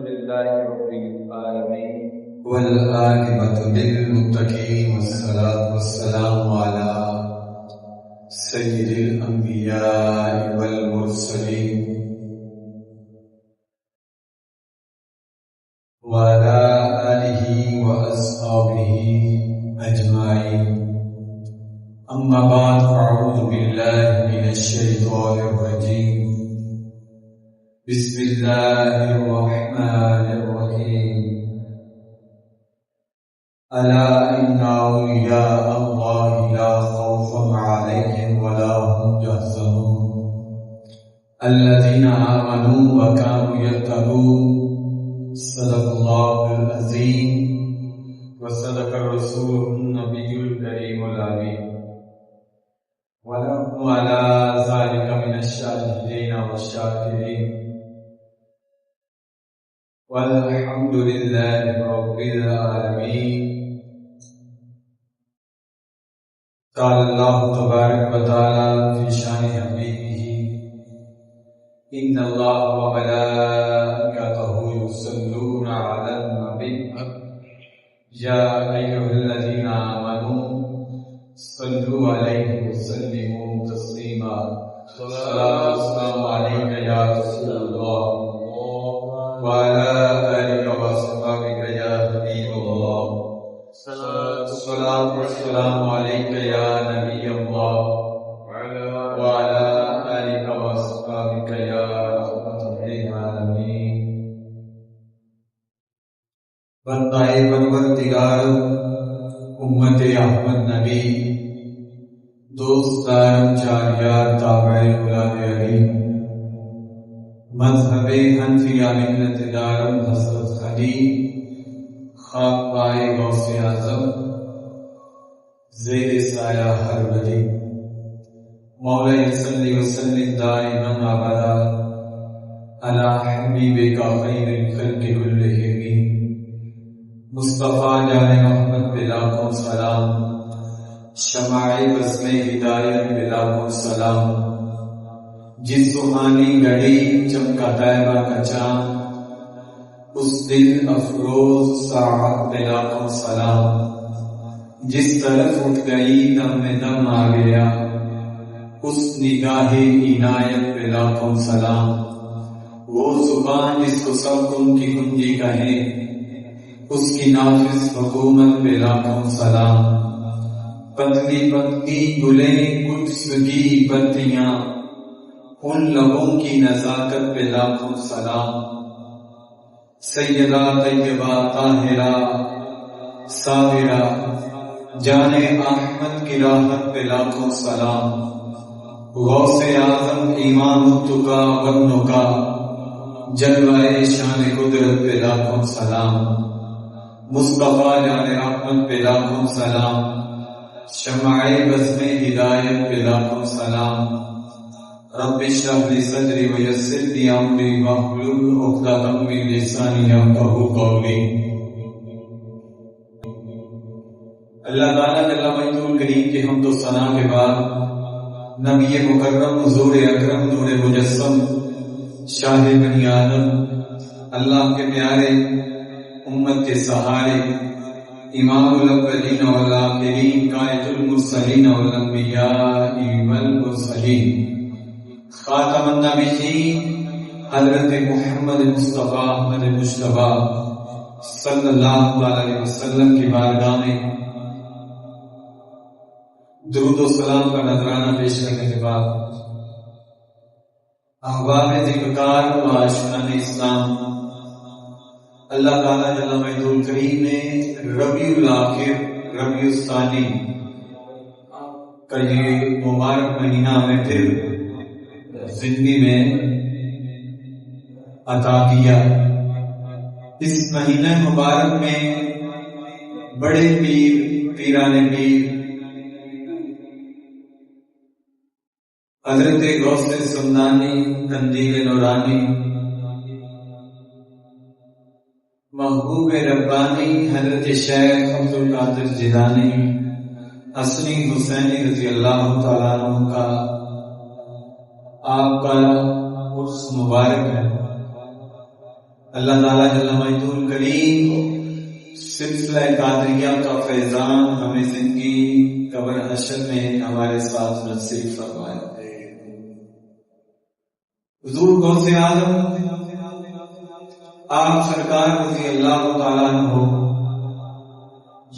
لله رب العالمين والعاقبة للمتقين والصلاة والسلام على سيد الأنبياء والمرسلين وعلى آله وأصحابه أجمعين. أما بعد، أعوذ بالله من الشيطان الرجيم. بسم الله الرحمن الرحيم. ألا إن أولياء الله لا خوف عليهم ولا هم يحزنون الذين آمنوا وكانوا يتقون. صدق الله العظيم وصدق الرسول النبي الكريم الأمين، ونحن على ذلك من الشاهدين والشاكرين، والحمد لله رب العالمين. قال الله تبارك وتعالى في شان حبيبه: إن الله وملائكته يصلون على النبي يا أيها الذين آمنوا صلوا عليه وسلموا تسليما. صلاة والسلام عليك يا رسول الله وعلى آلك وأصحابك يا حبيب الله. الصلاة والسلام عليك يا نبي الله وعلى آلك وأصحابك يا رحمة للعالمين. بندائے پروردگار، امت احمد نبی، دوستان چاریار تابعین اولاد علی، مذہب حنفیہ ملت دارم حضرت علی خاک پائے غوث اعظم زیر سایہ ہر ولی، مولا صلی وسلم دائما ابدا علی حبیبک خیر الخلق کلہم مصطفیٰ جان محمد پہ لاکھوں سلام، شمع بزم ہدایت پہ لاکھوں سلام، جس سہانی گھڑی چمکا طیبہ کا چاند، اس دل افروز ساعت پہ لاکھوں سلام، جس طرف اٹھ گئی دم میں دم آ گیا، اس نگاہ عنایت پہ لاکھوں سلام، وہ زبان جس کو سب ان کی کنجی کہیں، اس کی نافذ حکومت پہ لاکھوں سلام، پتلی پتلی گلیں قدس کی پتیاں، ان لبوں کی نزاکت پہ لاکھوں سلام، سیدہ طیبہ طاہرہ صابرہ جان احمد کی راحت پہ لاکھوں سلام، غوث اعظم امام التقا والنقا جلوہ شان قدرت پہ لاکھوں سلام، مصطفیٰ جان رحمت پہ لاکھوں سلام، شمع بزم ہدایت پہ لاکھوں سلام. رب اشرح لی صدری ویسر لی امری واحلل عقدۃ من لسانی یفقہوا قولی. اللہ تعالیٰ جل مجدہ الکریم کے حمد و ثنا کے بعد نبی مکرم حضور اکرم نور مجسم شاہ بنی آدم، اللہ کے پیارے، امت کے سہارے، امام الاولین والآخرین، قائد المرسلین والانبیاء والمرسلین، خاتم النبیین حضرت محمد مصطفیٰ احمد مجتبیٰ صلی اللہ علیہ وسلم کی بارگاہ میں درود و سلام کا نذرانہ پیش کرنے کے بعد احباب ذکر و عاشقان اسلام، اللہ تعالیٰ جل مجدہ الکریم نے ربیع الاخر ربیع الثانی کا یہ مبارک مہینہ ہمیں پھر زندگی میں عطا کیا. اس مہینہ مبارک میں بڑے پیر، پیران پیر حضرت غوث سمدانی قندیل نورانی، محبوب ربانی حضرت شیخ عبدالقادر جیلانی حسنی حسینی رضی اللہ تعالیٰ عنہ کا آپ کا عرس مبارک ہے. اللہ تعالیٰ جل مجدہ الکریم سلسلہ قادریہ کا فیضان ہمیں زندگی قبر حشر میں ہمارے ساتھ نصیب فرمائے۔ حضور غوث اعظم آپ سرکار رضی اللہ تعالیٰ عنہ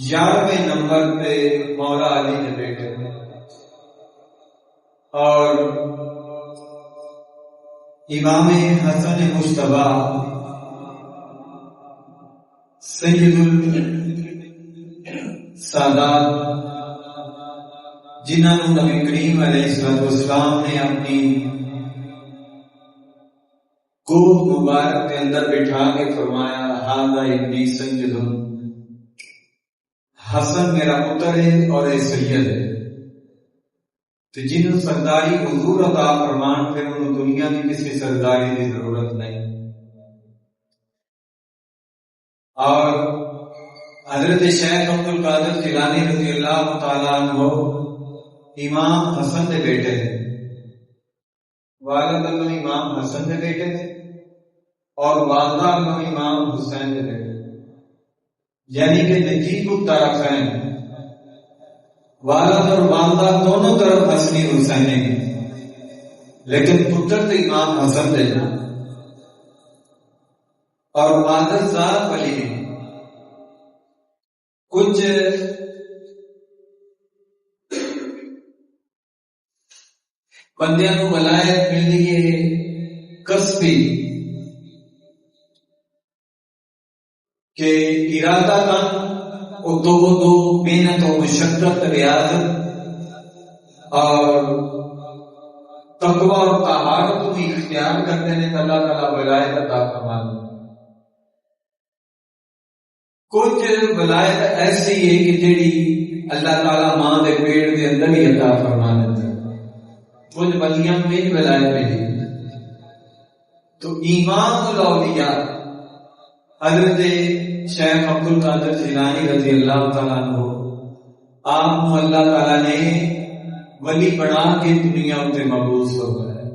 11ویں نمبر پہ مولا علی کے بیٹے اور امام حسن مجتبی سید السادات جنہوں نبی کریم علیہ السلام نے اپنی گود مبارک کے اندر بٹھا کے فرمایا ھذا ابنی سید، حسن میرا پتر ہے اور اے سید ہے، تو جنہوں سرداری حضور عطا فرمان پھر انہوں دنیا کی کسی سرداری کی ضرورت نہیں۔ اور حضرت شیخ عبد القادر جیلانی رضی اللہ تعالیٰ عنہ امام حسن کے بیٹے ہیں، والد اللہ امام حسن کے بیٹے تھے اور والدہ اللہ امام حسین کے بیٹے، یعنی کہ نجیب الطرفین، والد اور والدہ دونوں طرف حسنی حسینی کی، لیکن پتر تو امام حسن تھے نا، اور والد ذات ولی ہیں۔ کچھ بندیاں کو ولایت ملتی ہے کسبی کہ ارادہ کن ادو محنت و مشقت ریاضت اور تقوی اور طہارت کو اختیار کرتے ہیں تو اللہ تعالیٰ ولایت عطا فرماتا۔ کچھ ولایت ایسی ہے کہ جیڑی اللہ تعالیٰ ماں دے پیٹ دے اندر ہی عطا فرما دیتا ہے، کچھ ولیاں میں ہی ولایت ملی۔ تو امام الاولیاء حضرت شیخ عبد القادر جیلانی رضی اللہ تعالیٰ عنہ آپ کو اللہ تعالیٰ نے ولی بنا کے دنیا اتنے مبعوث ہو گئے،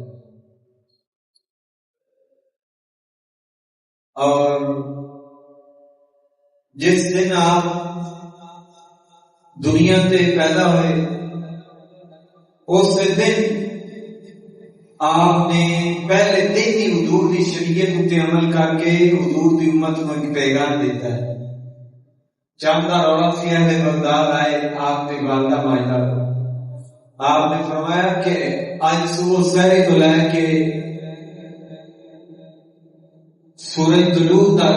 اور جس دن آپ دنیا سے پیدا ہوئے اس دن آپ نے پہلے دن ہی حضور کی شریعت اتنے عمل کر کے حضور کی امت کو ایک پیغام دیتا ہے۔ چاندہ روڑا سیاہ نے بغداد آئے، آپ نے والدہ ماجدہ آپ نے فرمایا کہ آج صبح سحری تو لے کے سورج طلوع تک،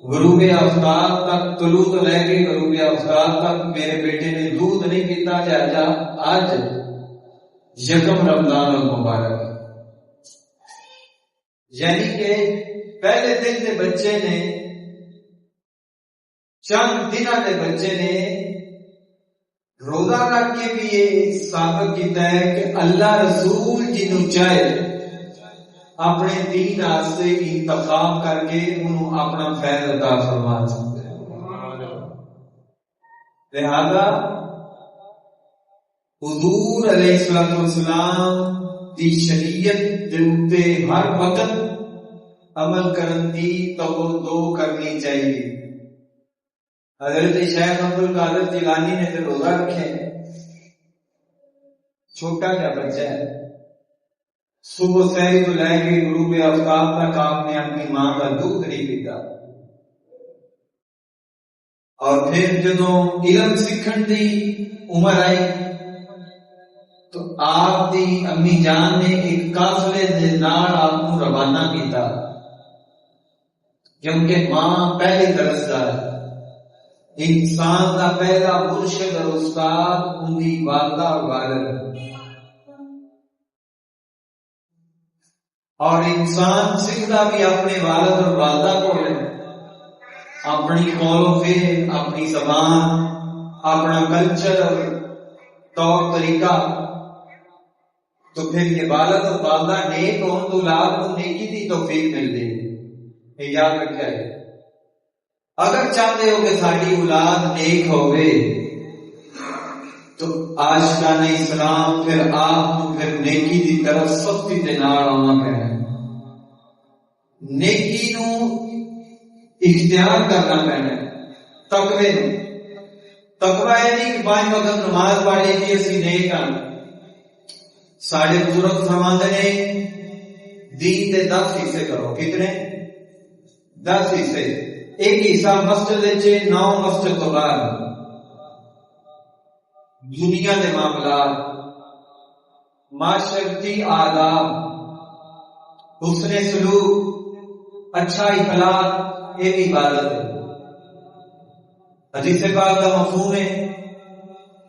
غروب آفتاب تک، طلوع تو لے کے غروب آفتاب تک میرے بیٹے نے دودھ نہیں پیتا، چاچا آج یکم رمضان المبارک، یعنی کہ پہلے دن کے بچے نے، چند دنوں کے بچے نے روزہ رکھ کے بھی یہ ثابت کیتا ہے کہ اللہ رسول جنوں چاہے اپنے دین واسطے انتخاب کر کے انہوں اپنا فیض عطا فرما سکتے ہیں۔ لہذا حضور علیہ السلام دی شریعت دے اوتے ہر وقت عمل کرن دی توجہ کرنی چاہیے۔ حضرت شیخ عبد القادر جیلانی نے جو روزہ رکھے، چھوٹا کیا بچہ ہے، صبح سحری تو لے کے غروب آفتاب تک آپ نے اپنی ماں کا دودھ نہیں پیتا، اور پھر جدوں علم سیکھن دی عمر آئی تو آپ دی امی جان نے ایک قافلے دے نال آپ کو روانہ کیتا، کیونکہ ماں پہلی درسگاہ ہے، انسان کا پہلا مرشد اور استاد ان کی والدہ اور والد، اور انسان سیکھتا بھی اپنے والد اور والدہ کو ہے، اپنی قول و فعل، اپنی زبان، اپنا کلچر اور طور طریقہ۔ تو پھر یہ والد اور والدہ نیک ہوں تو اولاد کو نیکی دی توفیق مل دے، یہ یاد رکھا ہے۔ اگر چاہتے ہو کہ ساری اولاد نیک ہوئے تو عاشقان اسلام پھر آپ کو پھر نیکی دی طرف سختی دے نال آنا پڑے، نیکی نو اختیار کرنا پینا تقوی نو. تقوی یہ نہیں کہ پانچ وقت نماز پڑھے کہ اسی نیک ہاں. ساڑھے بزرگ فرماندے نے دین دے 10 حصے کرو. کتنے؟ 10 حصے. ایک حصہ مسجد وچ، 9 مسجد تو باہر دنیا دے معاملات، معاشرتی آداب، حسن سلوک، اچھا اخلاق، یہ بھی عبادت ہے. حدیث پاک کا مفہوم ہے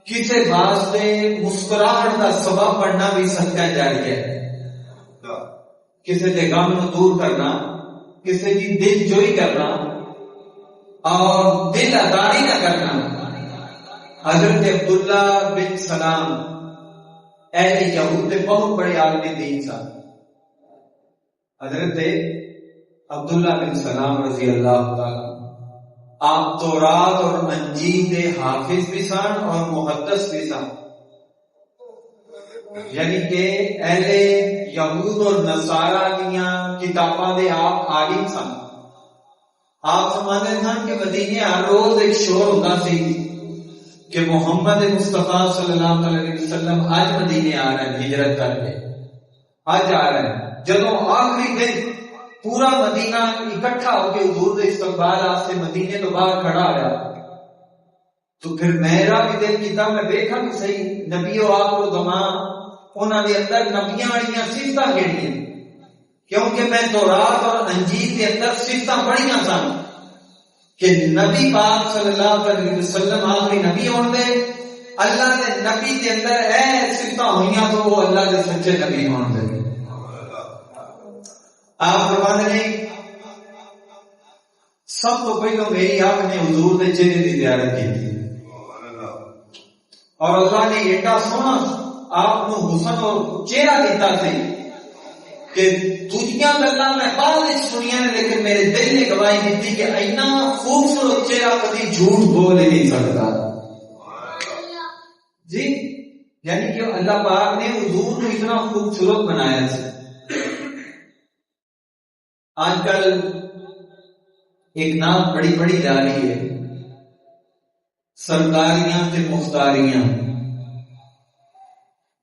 کسی واسطے مسکراہٹ کا سبب بننا بھی صدقہ جاریہ ہے. کسی کے غم نو دور کرنا، کسی کی دل جوئی کرنا اور دل اداری نہ کرنا. حضرت عبداللہ بن سلام اہل یہود کے بہت بڑے عالم دین سن. حضرت عبداللہ بن سلام رضی اللہ تعالی آپ تورات اور انجیل کے حافظ بھی سن اور محدث بھی سن. یعنی کہ اہل یہود اور نصارہ دیا کتاباں دے آپ عالم سن. آپ سمجھتے سن کہ مدینے ہر روز ایک شور ہوتا سی کہ محمد مصطفیٰ صلی اللہ علیہ وسلم آج مدینے آ رہے ہیں ہجرت کر کے، آج آ رہے ہیں. جدوں آخری دن پورا مدینہ اکٹھا ہو کے حضور دے استقبال واسطے مدینے تو باہر کھڑا ہوا، تو پھر میرا بھی دل کیتا میں دیکھا کہ صحیح نبی و آخر زمان انہاں دے اندر نبیاں والیاں صفتاں کیڑیاں، کیونکہ میں تورات اور انجیل کے اندر صفتاں پڑھیاں سن کہ نبی پاک صلی اللہ علیہ وسلم آخری نبی ہون دے، اللہ دے نبی کے اندر اے صفتاں ہوئیاں تو وہ اللہ دے سچے نبی ہون دے. آپ فرماتے ہیں سب تو پہلو میری آپ نے حضور دے چہرے کی زیارت کی تھی اور اللہ نے ایڈا سونا آپ کو حسن اور چہرہ دیتا تھے کہ دنیا گلا میں بعد سنیا نے، لیکن میرے دل نے گواہی دی کہ اینا خوبصورت چہرہ کبھی جھوٹ بول ہی نہیں سکتا. جی یعنی کہ اللہ پاک نے حضور کو اتنا خوبصورت بنایا تھا. آج کل ایک نام بڑی بڑی جا رہی ہے، سرکاریاں تے مختاریاں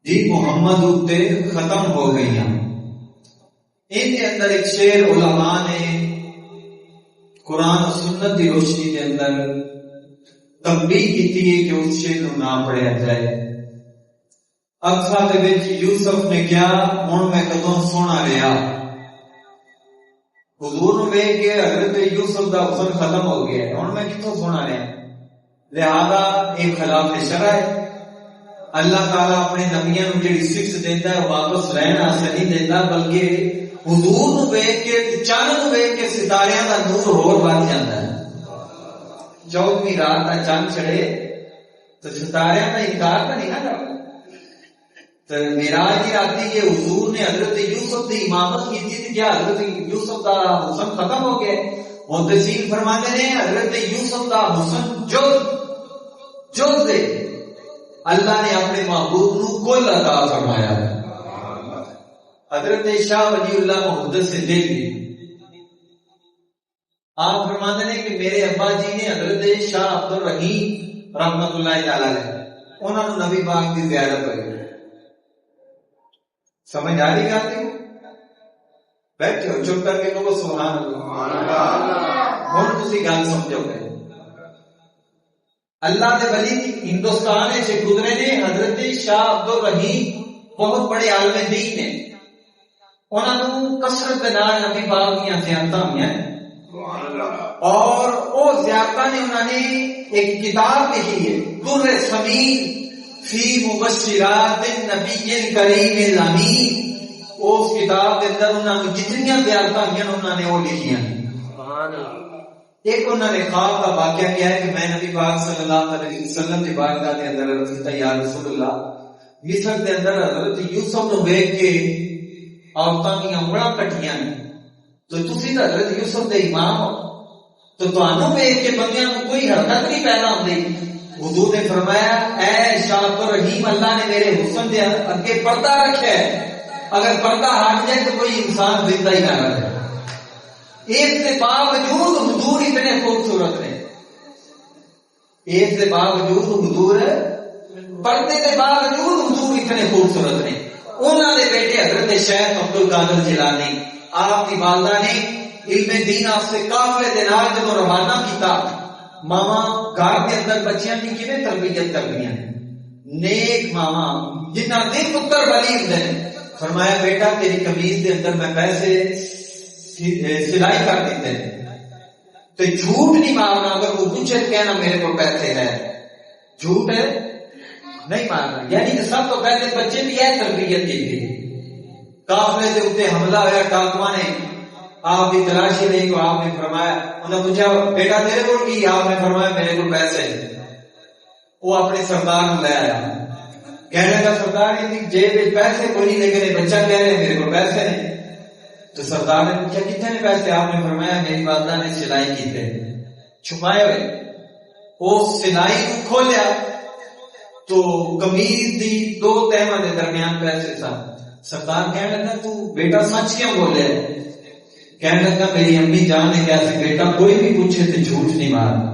جی محمد اتے ختم ہو گئی ہیں. ان کے اندر ایک شعر علماء نے قرآن و سنت کی روشنی کے اندر تنبیہ کی ہے کہ اس شعر کو نہ پڑھیا جائے. اکھا دے وچ یوسف نے کیا ہن میں کدوں سونا رہیا. حضور نے ویکھ کے حضرت یوسف دا حسن ختم ہو گیا ہے، ہن میں کتوں سونا رہیا. لہذا ایک خلاف شرع ہے. اللہ تعالیٰ اپنے نبیاں نو جڑی صفت دیندا ہے واپس رہنا نہیں دیندا، بلکہ حضور نو ویکھ کے چاند نو ویکھ کے ستاریاں دا نور ہور بڑھ جاندا ہے. 14ویں رات دا چاند چڑھے تو ستاریاں دا انکار تو نہیں نہ کرتا. تو معراج کی راتی کے حضور نے حضرت یوسف کی امامت کی تھی، کیا حضرت یوسف کا حسن ختم ہو گیا؟ محدثین فرماتے ہیں حضرت یوسف کا حسن جو دے اللہ نے اپنے محبوب نو کل عطا فرمایا. حضرت شاہ ولی اللہ محدث سے دہلوی آپ فرماتے ہیں کہ میرے ابا جی نے حضرت شاہ عبد الرحیم رحمت اللہ تعالی علیہ انہوں نے نبی پاک کی زیارت ہوئی. سمجھ آ رہی بات ہے؟ بیٹھے ہو چپ کر کے کہو سبحان اللہ. ہن تسی گل سمجھو گے. اللہ دے ولی ہندوستان سے گزرے نے حضرت شاہ عبد الرحیم بہت بڑے عالم دین نے. انہاں نوں کثرت دے نال نبی پاک دیاں زیارتاں ہوئیاں اور او زیارتاں نے انہاں نے ایک کتاب لکھی ہے در سمین فی مبشرات النبی الکریم الامین. اس کتاب کے اندر انہوں نے جتنی زیارتاں ہوئی انہوں نے وہ لکھیاں. ایک انہوں نے خواب کا واقعہ کیا ہے کہ میں نبی پاک صلی اللہ علیہ وسلم کی بارگاہ کے اندر عرض کیتا یا رسول اللہ مصر کے اندر حضرت یوسف نو دیکھ کے عورتاں دی انگلاں کٹیاں نے، تو تسی تو حضرت یوسف دے امام ہو تو تانوں دیکھ کے بندیاں کو کوئی حرکت نہیں پیدا ہوندی. حضور نے فرمایا اے شاہ عبد الرحیم اللہ نے میرے حسن دے اگے پردہ رکھا ہے، اگر پردہ ہٹ جائے تو کوئی انسان زندہ ہی نہ رہے. اس کے باوجود حضور اتنے خوبصورت نے، اس کے باوجود حضور پردے کے باوجود حضور اتنے خوبصورت نے۔ انہوں نے بیٹے حضرت شیخ عبد القادر جیلانی، آپ کی والدہ نے علم دین آپ سے قافلے دے نال جب روانہ کیتا، ماما گھر کے اندر بچیاں کی کیویں تربیت کرنی ہے، نیک ماما جنہ دل پتر ولی ہوندے نے، فرمایا بیٹا تیری قمیض دے اندر میں پیسے سلائی کر دیتے تو جھوٹ نہیں مارنا، اگر وہ پوچھے کہنا میرے کو پیسے ہے، جھوٹ ہے نہیں مارنا۔ یعنی کہ سب تو پہلے بچے بھی ہے تربیت کی تھی۔ قافلے کے اوپر حملہ ہوا، ڈاکواں نے آپ کی تلاشی نہیں تو آپ نے فرمایا، انہوں نے پوچھا بیٹا تیرے کو کی، آپ نے فرمایا میرے کو پیسے، وہ اپنے سردار کو لے آیا، کہنے لگا سردار کی جیب میں پیسے کوئی نہیں، لیکن بچہ کہہ رہے میرے کو پیسے نہیں۔ تو سردار نے پوچھا کتنے پیسے، آپ نے فرمایا میری والدہ نے سلائی کی تھے چھپائے ہوئے۔ وہ سلائی کو کھولیا تو قمیض دی دو تہماں دے درمیان پیسے تھا۔ سردار کہنے لگا تو بیٹا سچ کیوں بولے؟ کہنے لگا میری امی جان نے کہا کہ بیٹا کوئی بھی پوچھے تو جھوٹ نہیں مارنا،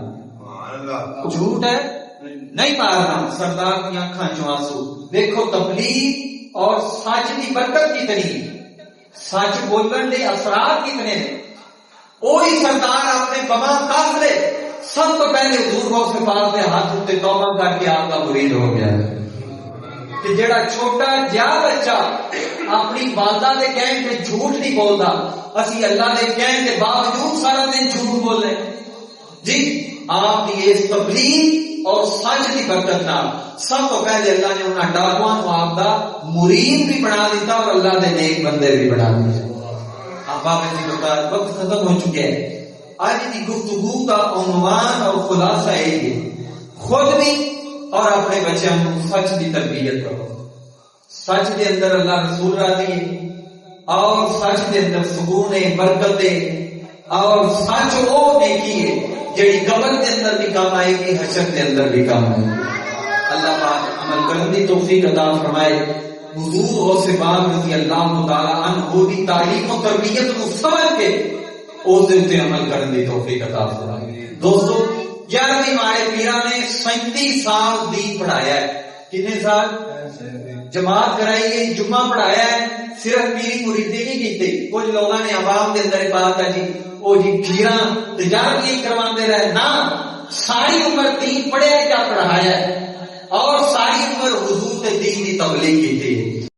جھوٹ ہے نہیں مارنا۔ سردار کی آنکھاں چوں آنسو، دیکھو تبلیغ اور سچ کی برکت کتنی، سچ بولن دے اثرات کتنے ہیں۔ وہی سردار اپنے بما قافلے سب تو پہلے حضور غوث پاک دے ہاتھ اتے توبہ کر کے آپ کا مرید ہو گیا کہ جڑا چھوٹا جا بچہ اپنی والدہ دے کہن تے جھوٹ نہیں بولتا، اسی اللہ دے کہن کے باوجود سارا دن جھوٹ بولے۔ جی آپ کی اس تبلیغ اور سچ کی برکت نال سب تو پہلے اللہ نے انہاں ڈاکواں کو آپ دا مرید بھی بنا دیتا اور اللہ دے نیک بندے بھی بنا دیتے۔ آپ وقت ختم ہو چکے ہیں۔ آج کی گفتگو کا عنوان اور خلاصہ ہے خود بھی اور اپنے بچوں کو سچ کی تربیت کرو۔ سچ کے اندر اللہ رسول راضی ہے اور سچ کے اندر سکون ہے، برکت ہے، اور سچ وہ نیکی ہے جڑی قبر کے اندر بھی کام آئے گی، حشر کے اندر بھی کام آئے گی۔ اللہ پاک عمل کرنے کی توفیق عطا فرمائے۔ حضور غوث پاک رضی اللہ تعالی عنہ دی تعلیم و تربیت کو سمجھ کے اس دے عمل کرنے کی توفیق عطا فرمائے۔ دوستو 11ویں ماڑے پیرا نے 37 سال دین پڑھایا ہے۔ کتنے سال؟ جماعت کرائی گئی، جمعہ پڑھایا ہے، صرف پیری مریدی نہیں کیتے۔ کچھ لوگوں نے عوام کے اندر بات ہے جی وہ جی پیراں تجارت نہیں کرواندے رہے، نہ ساری عمر دین پڑھیا کیا پڑھایا ہے اور ساری عمر حضور کے دین کی تبلیغ کی تھی۔